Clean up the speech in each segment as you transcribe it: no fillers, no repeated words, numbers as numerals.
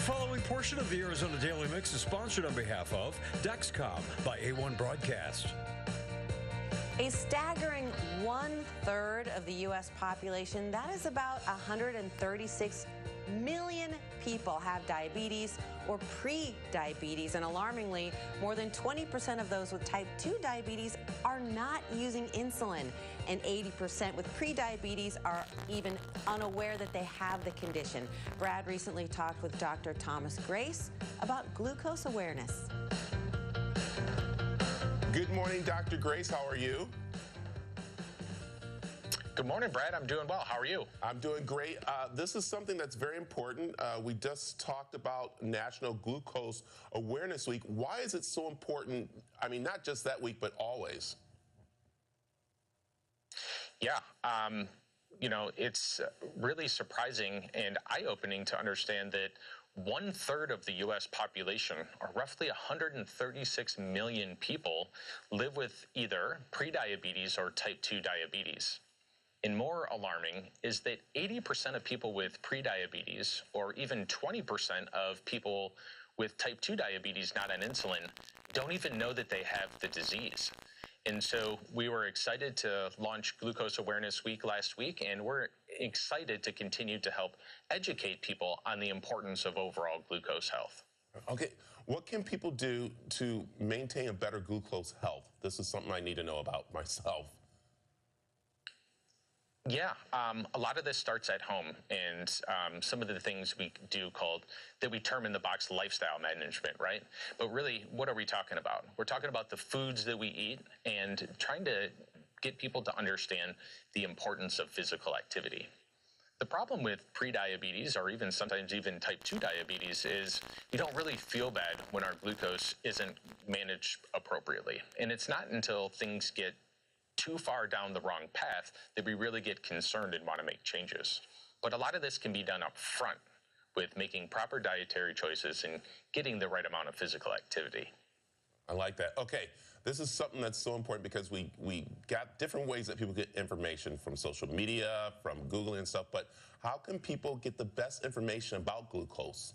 following portion of the Arizona Daily Mix is sponsored on behalf of Dexcom by A1 Broadcast. A staggering 1/3 of the U.S. population, that is about 136 million people, have diabetes or pre-diabetes. And alarmingly, more than 20% of those with type 2 diabetes are not using insulin. And 80% with pre-diabetes are even unaware that they have the condition. Brad recently talked with Dr. Thomas Grace about glucose awareness. Good morning, Dr. Grace. How are you? Good morning, Brad. I'm doing well. How are you? I'm doing great. This is something that's very important. We just talked about National Glucose Awareness Week. Why is it so important? I mean, not just that week, but always. Yeah. It's really surprising and eye-opening to understand that 1/3 of the U.S. population, or roughly 136 million people, live with either prediabetes or type 2 diabetes. And more alarming is that 80% of people with prediabetes, or even 20% of people with type 2 diabetes not on insulin, don't even know that they have the disease. And so we were excited to launch Glucose Awareness Week last week, and we're excited to continue to help educate people on the importance of overall glucose health. Okay, what can people do to maintain a better glucose health? This is something I need to know about myself. Yeah, a lot of this starts at home, and some of the things we do that we term in the box lifestyle management, right? But really, what are we talking about? We're talking about the foods that we eat and trying to get people to understand the importance of physical activity. The problem with prediabetes, or even sometimes even type 2 diabetes, is we don't really feel bad when our glucose isn't managed appropriately. And it's not until things get too far down the wrong path that we really get concerned and want to make changes. But a lot of this can be done up front with making proper dietary choices and getting the right amount of physical activity. I like that. Okay, this is something that's so important because we got different ways that people get information from social media, from Google and stuff, but how can people get the best information about glucose?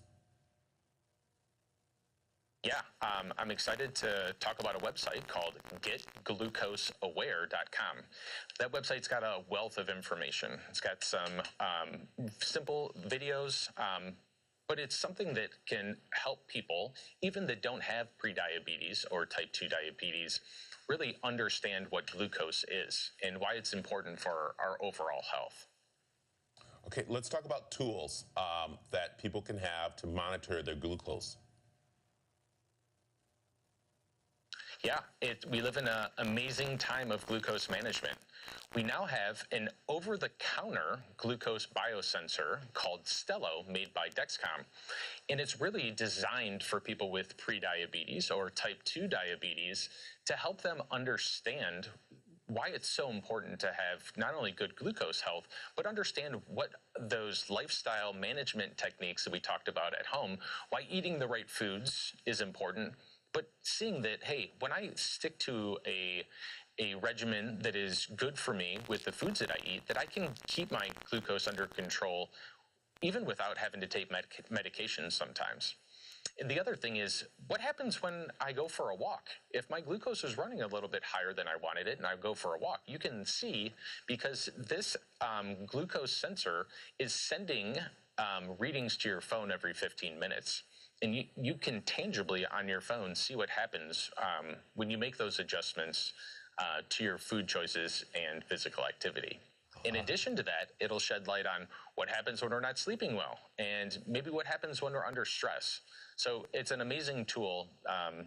Yeah, I'm excited to talk about a website called getglucoseaware.com. That website's got a wealth of information. It's got some simple videos, but it's something that can help people, even that don't have prediabetes or type 2 diabetes, really understand what glucose is and why it's important for our overall health. Okay, let's talk about tools that people can have to monitor their glucose. Yeah, we live in an amazing time of glucose management. We now have an over-the-counter glucose biosensor called Stelo, made by Dexcom, and it's really designed for people with prediabetes or type 2 diabetes to help them understand why it's so important to have not only good glucose health, but understand what those lifestyle management techniques that we talked about at home, why eating the right foods is important, but seeing that, hey, when I stick to a regimen that is good for me with the foods that I eat, that I can keep my glucose under control even without having to take medications sometimes. And the other thing is, what happens when I go for a walk? If my glucose is running a little bit higher than I wanted it and I go for a walk, you can see, because this glucose sensor is sending readings to your phone every 15 minutes. And you can tangibly on your phone see what happens when you make those adjustments to your food choices and physical activity. In addition to that, it'll shed light on what happens when we're not sleeping well and maybe what happens when we're under stress. So it's an amazing tool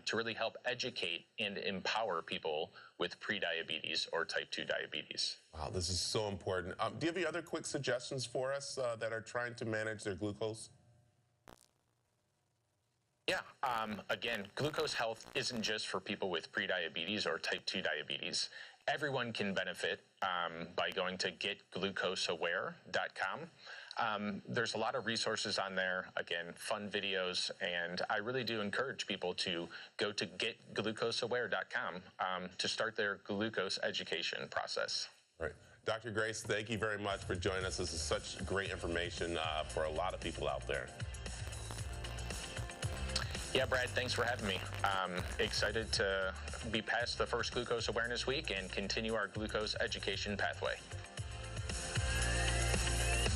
to really help educate and empower people with prediabetes or type 2 diabetes. Wow, this is so important. Do you have any other quick suggestions for us that are trying to manage their glucose? Yeah, again, glucose health isn't just for people with prediabetes or type 2 diabetes. Everyone can benefit by going to getglucoseaware.com. There's a lot of resources on there, again, fun videos, and I really do encourage people to go to getglucoseaware.com to start their glucose education process. Right. Dr. Grace, thank you very much for joining us. This is such great information for a lot of people out there. Yeah, Brad, thanks for having me. Excited to be past the first Glucose Awareness Week and continue our glucose education pathway.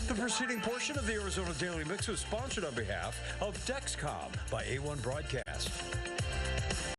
The preceding portion of the Arizona Daily Mix was sponsored on behalf of Dexcom by A1 Broadcast.